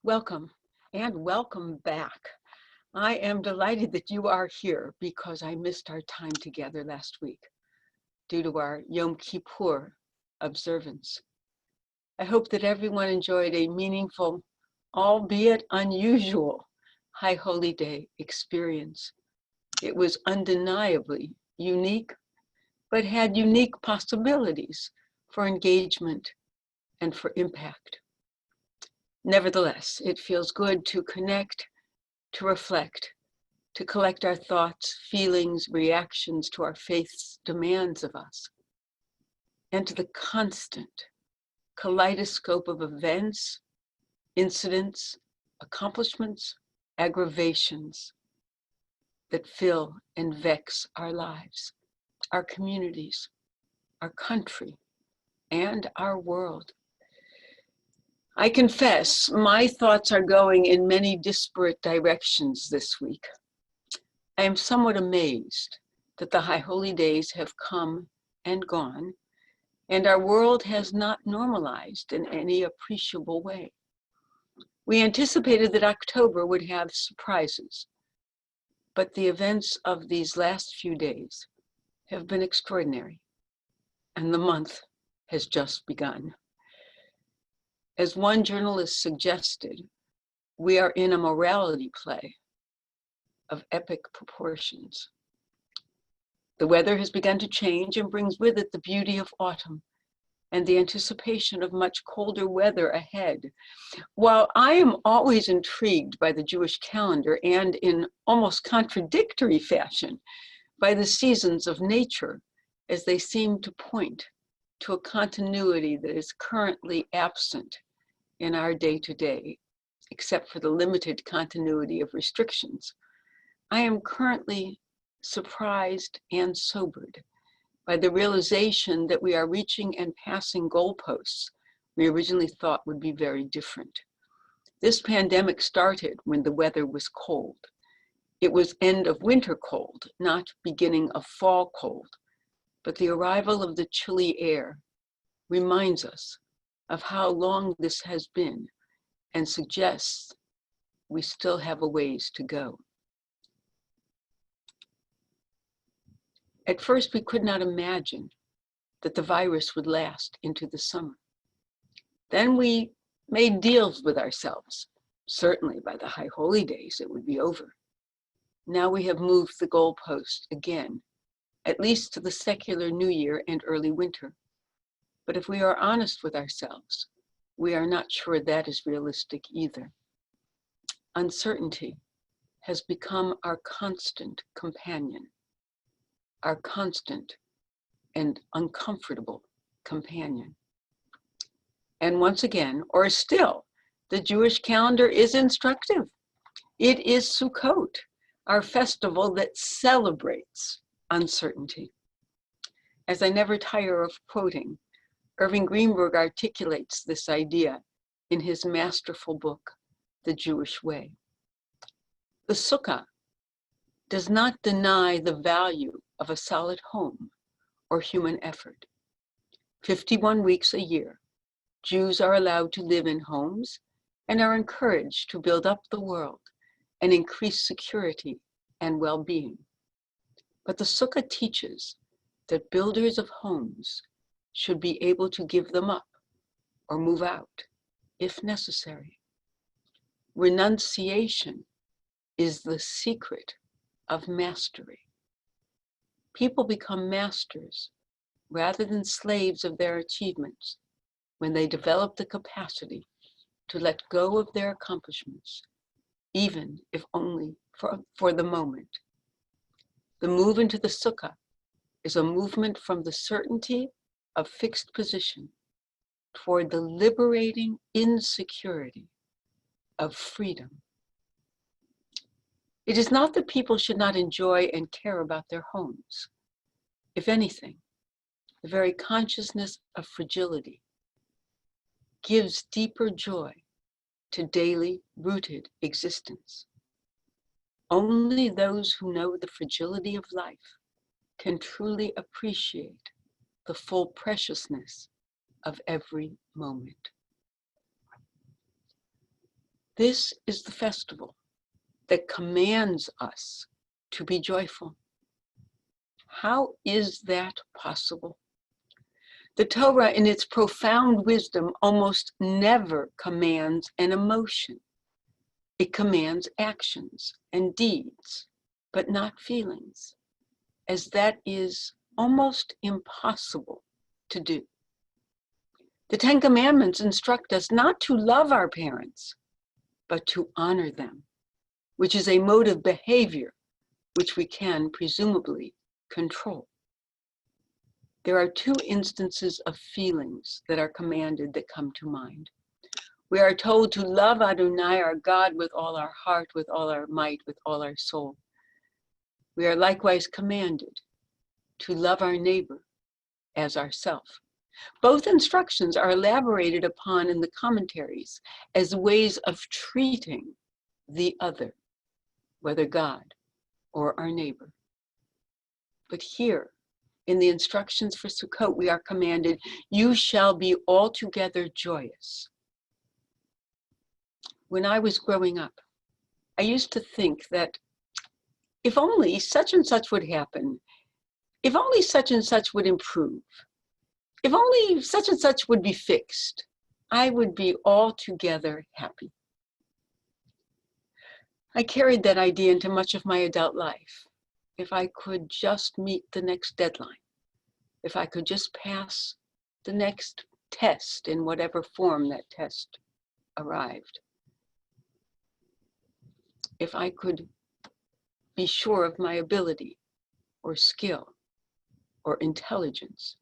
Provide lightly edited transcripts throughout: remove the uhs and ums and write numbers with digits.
Welcome and welcome back. I am delighted that you are here because I missed our time together last week due to our Yom Kippur observance. I hope that everyone enjoyed a meaningful, albeit unusual, High Holy Day experience. It was undeniably unique, but had unique possibilities for engagement and for impact. Nevertheless, it feels good to connect, to reflect, to collect our thoughts, feelings, reactions to our faith's demands of us, and to the constant kaleidoscope of events, incidents, accomplishments, aggravations that fill and vex our lives, our communities, our country, and our world. I confess, my thoughts are going in many disparate directions this week. I am somewhat amazed that the High Holy Days have come and gone, and our world has not normalized in any appreciable way. We anticipated that October would have surprises, but the events of these last few days have been extraordinary, and the month has just begun. As one journalist suggested, we are in a morality play of epic proportions. The weather has begun to change and brings with it the beauty of autumn and the anticipation of much colder weather ahead. While I am always intrigued by the Jewish calendar and in almost contradictory fashion by the seasons of nature, as they seem to point to a continuity that is currently absent in our day-to-day, except for the limited continuity of restrictions, I am currently surprised and sobered by the realization that we are reaching and passing goalposts we originally thought would be very different. This pandemic started when the weather was cold. It was end of winter cold, not beginning of fall cold, but the arrival of the chilly air reminds us of how long this has been and suggests we still have a ways to go. At first, we could not imagine that the virus would last into the summer. Then we made deals with ourselves. Certainly by the High Holy Days, it would be over. Now we have moved the goalpost again, at least to the secular New Year and early winter. But if we are honest with ourselves, we are not sure that is realistic either. Uncertainty has become our constant companion, our constant and uncomfortable companion. And once again, or still, the Jewish calendar is instructive. It is Sukkot, our festival that celebrates uncertainty. As I never tire of quoting, Irving Greenberg articulates this idea in his masterful book, The Jewish Way. The Sukkah does not deny the value of a solid home or human effort. 51 weeks a year, Jews are allowed to live in homes and are encouraged to build up the world and increase security and well-being. But the Sukkah teaches that builders of homes should be able to give them up or move out if necessary. Renunciation is the secret of mastery. People become masters rather than slaves of their achievements when they develop the capacity to let go of their accomplishments, even if only for the moment. The move into the Sukkah is a movement from the certainty of fixed position toward the liberating insecurity of freedom. It is not that people should not enjoy and care about their homes. If anything, the very consciousness of fragility gives deeper joy to daily rooted existence. Only those who know the fragility of life can truly appreciate the full preciousness of every moment. This is the festival that commands us to be joyful. How is that possible? The Torah, in its profound wisdom, almost never commands an emotion. It commands actions and deeds, but not feelings, as that is almost impossible to do. The Ten Commandments instruct us not to love our parents, but to honor them, which is a mode of behavior which we can presumably control. There are two instances of feelings that are commanded that come to mind. We are told to love Adonai, our God, with all our heart, with all our might, with all our soul. We are likewise commanded to love our neighbor as ourself. Both instructions are elaborated upon in the commentaries as ways of treating the other, whether God or our neighbor. But here, in the instructions for Sukkot, we are commanded, you shall be altogether joyous. When I was growing up, I used to think that if only such and such would happen, if only such and such would improve, if only such and such would be fixed, I would be altogether happy. I carried that idea into much of my adult life. If I could just meet the next deadline, if I could just pass the next test in whatever form that test arrived, if I could be sure of my ability or skill or intelligence,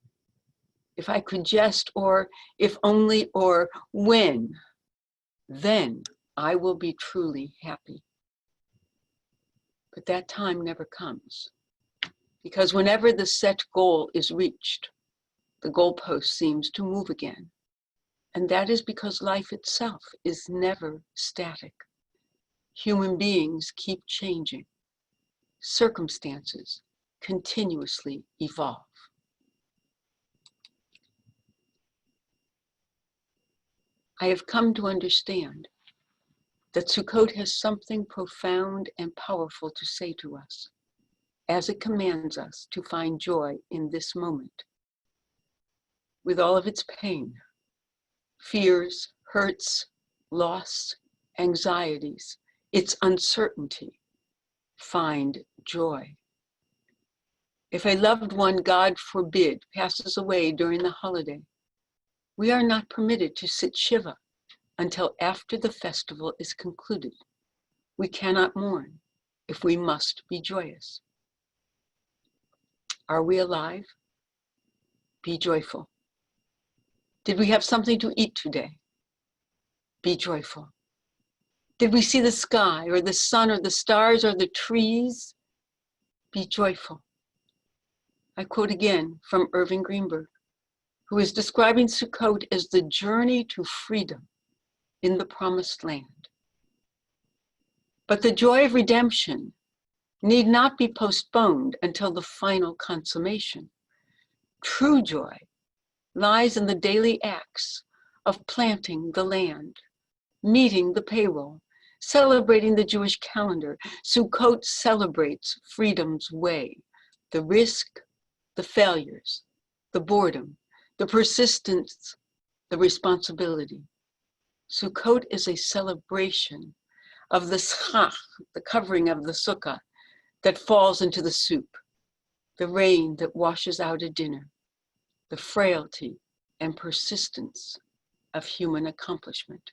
if I could just, or if only, or when, then I will be truly happy. But that time never comes, because whenever the set goal is reached, the goalpost seems to move again. And that is because life itself is never static. Human beings keep changing. Circumstances continuously evolve. I have come to understand that Sukkot has something profound and powerful to say to us, as it commands us to find joy in this moment. With all of its pain, fears, hurts, loss, anxieties, its uncertainty, find joy. If a loved one, God forbid, passes away during the holiday, we are not permitted to sit Shiva until after the festival is concluded. We cannot mourn if we must be joyous. Are we alive? Be joyful. Did we have something to eat today? Be joyful. Did we see the sky or the sun or the stars or the trees? Be joyful. I quote again from Irving Greenberg, who is describing Sukkot as the journey to freedom in the promised land. But the joy of redemption need not be postponed until the final consummation. True joy lies in the daily acts of planting the land, meeting the payroll, celebrating the Jewish calendar. Sukkot celebrates freedom's way, the risk, the failures, the boredom, the persistence, the responsibility. Sukkot is a celebration of the schach, the covering of the sukkah that falls into the soup, the rain that washes out a dinner, the frailty and persistence of human accomplishment.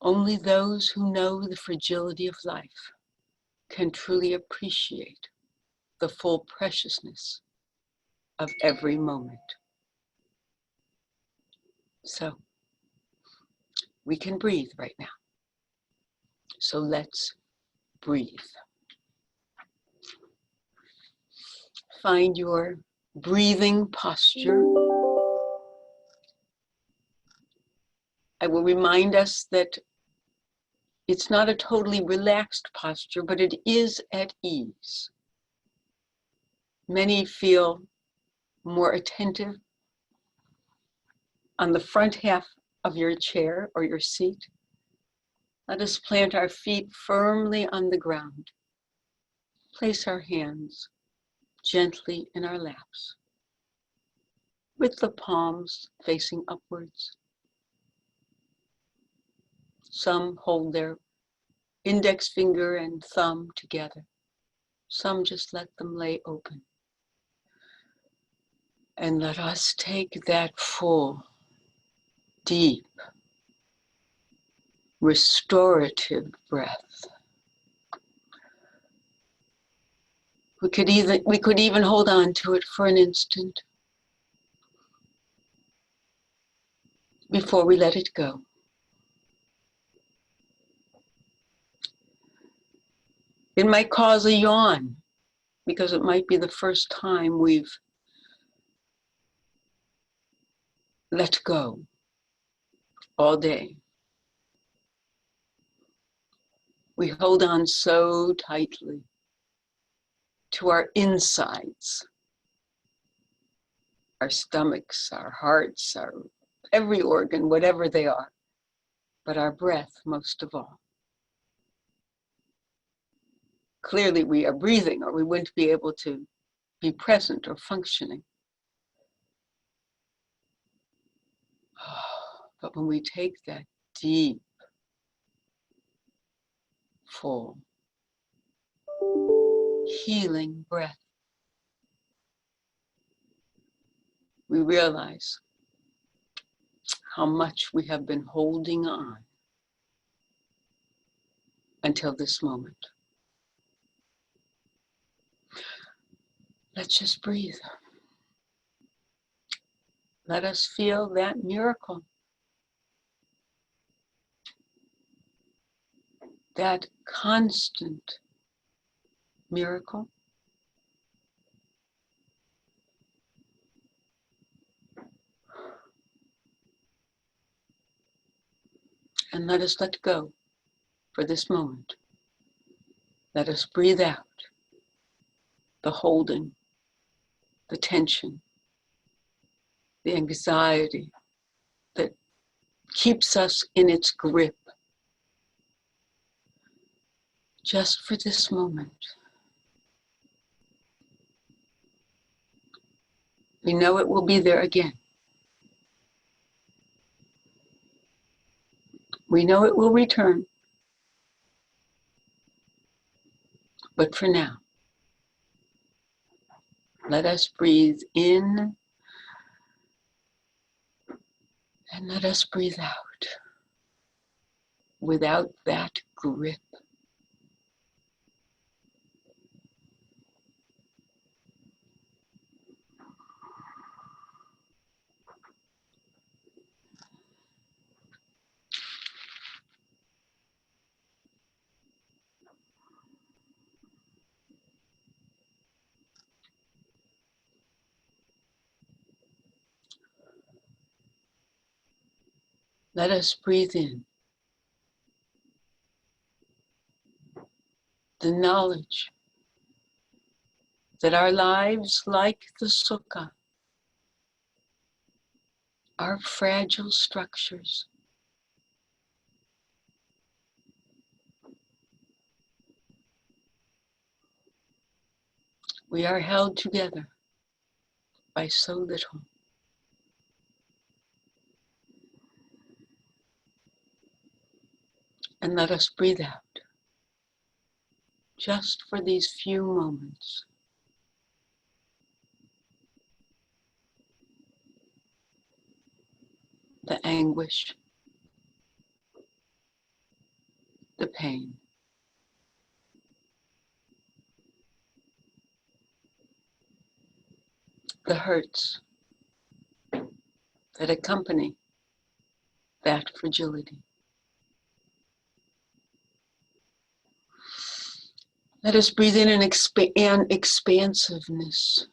Only those who know the fragility of life can truly appreciate the full preciousness of every moment. So, we can breathe right now. So let's breathe. Find your breathing posture. I will remind us that it's not a totally relaxed posture, but it is at ease. Many feel more attentive on the front half of your chair or your seat. Let us plant our feet firmly on the ground. Place our hands gently in our laps, with the palms facing upwards. Some hold their index finger and thumb together. Some just let them lay open. And let us take that full, deep, restorative breath. We could even hold on to it for an instant before we let it go. It might cause a yawn because it might be the first time we've let go all day. We hold on so tightly to our insides, our stomachs, our hearts, our every organ, whatever they are, but our breath most of all. Clearly we are breathing or we wouldn't be able to be present or functioning. But when we take that deep, full, healing breath, we realize how much we have been holding on until this moment. Let's just breathe. Let us feel that miracle, that constant miracle. And let us let go for this moment. Let us breathe out the holding, the tension, the anxiety that keeps us in its grip. Just for this moment. We know it will be there again. We know it will return. But for now, let us breathe in and let us breathe out without that grip. Let us breathe in the knowledge that our lives, like the sukkah, are fragile structures. We are held together by so little. And let us breathe out just for these few moments. The anguish, the pain, the hurts that accompany that fragility. Let us breathe in an expansiveness.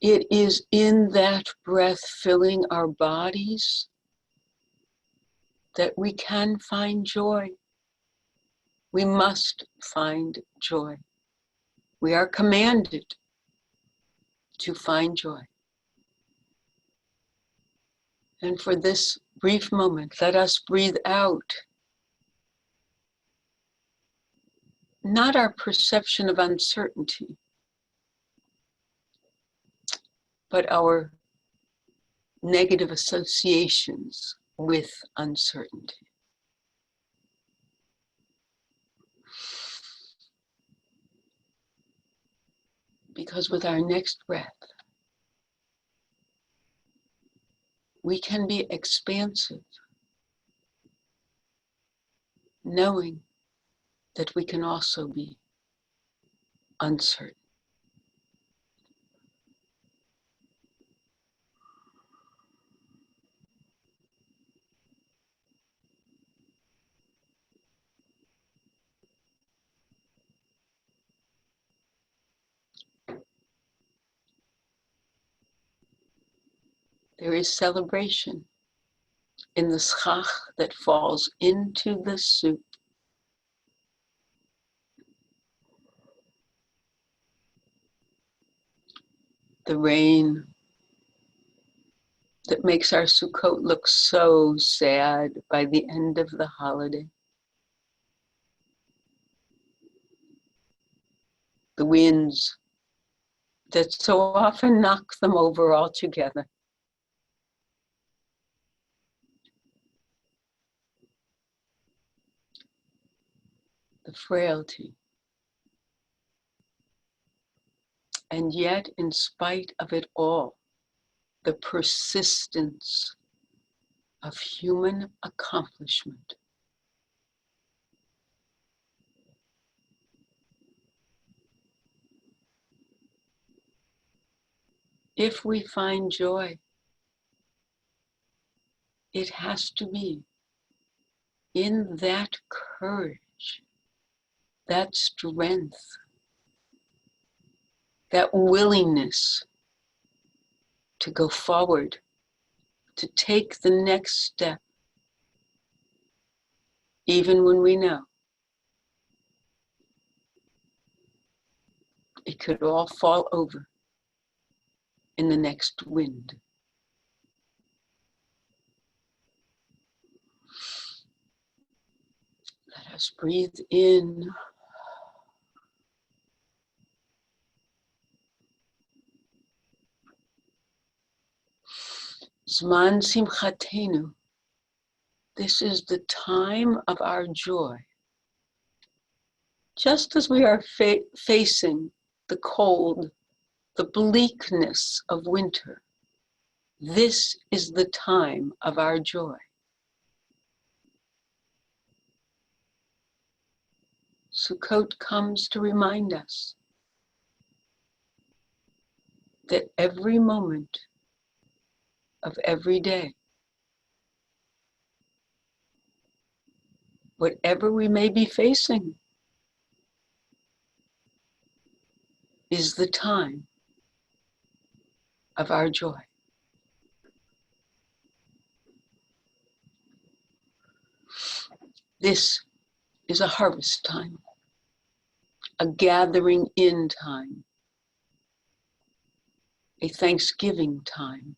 It is in that breath filling our bodies that we can find joy. We must find joy. We are commanded to find joy. And for this brief moment, let us breathe out not our perception of uncertainty, but our negative associations with uncertainty. Because with our next breath, we can be expansive, knowing that we can also be uncertain. There is celebration in the schach that falls into the soup. The rain that makes our Sukkot look so sad by the end of the holiday. The winds that so often knock them over altogether. The frailty. And yet, in spite of it all, the persistence of human accomplishment. If we find joy, it has to be in that courage, that strength, that willingness to go forward, to take the next step, even when we know it could all fall over in the next wind. Let us breathe in. Zman Simchatenu. This is the time of our joy. Just as we are facing the cold, the bleakness of winter, this is the time of our joy. Sukkot comes to remind us that every moment of every day, whatever we may be facing, is the time of our joy. This is a harvest time, a gathering in time, a Thanksgiving time,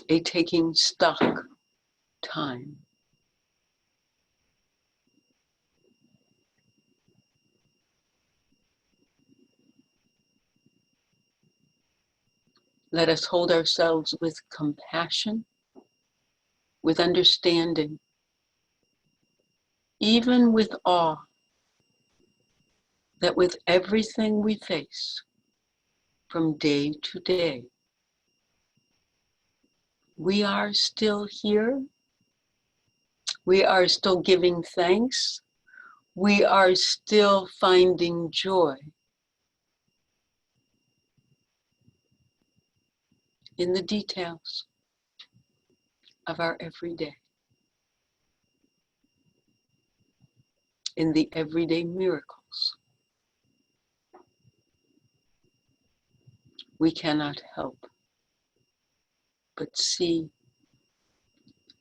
a taking stock time. Let us hold ourselves with compassion, with understanding, even with awe, that with everything we face from day to day, we are still here, we are still giving thanks, we are still finding joy in the details of our everyday, in the everyday miracles. We cannot help but see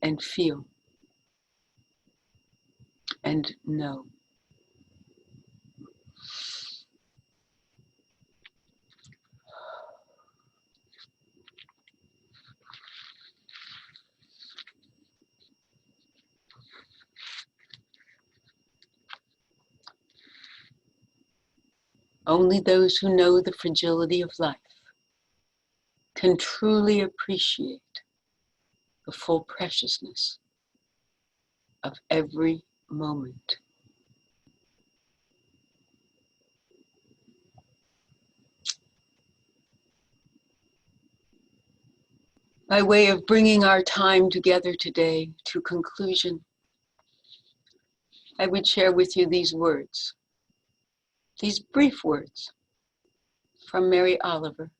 and feel and know. Only those who know the fragility of life can truly appreciate the full preciousness of every moment. By way of bringing our time together today to conclusion, I would share with you these words, these brief words from Mary Oliver,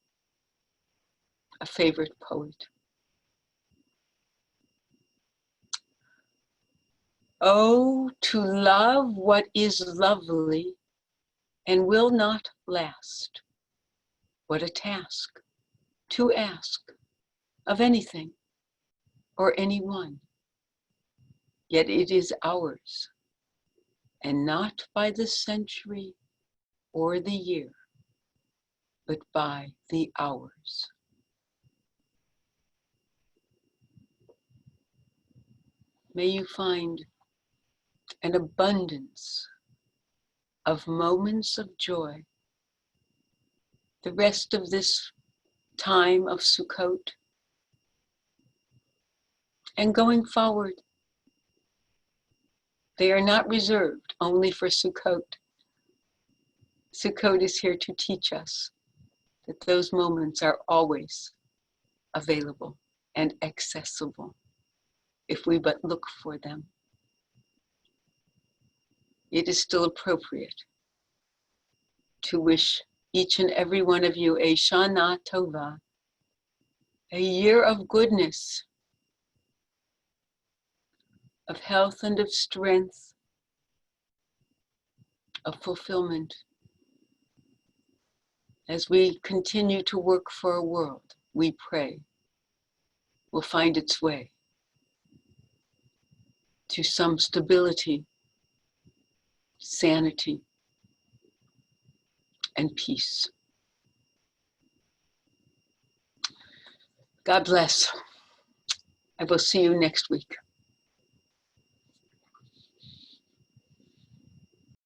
a favorite poet. Oh, to love what is lovely and will not last. What a task to ask of anything or anyone. Yet it is ours, and not by the century or the year, but by the hours. May you find an abundance of moments of joy the rest of this time of Sukkot, and going forward. They are not reserved only for Sukkot. Sukkot is here to teach us that those moments are always available and accessible if we but look for them. It is still appropriate to wish each and every one of you a Shana Tova, a year of goodness, of health and of strength, of fulfillment, as we continue to work for a world we pray will find its way to some stability, sanity, and peace. God bless. I will see you next week.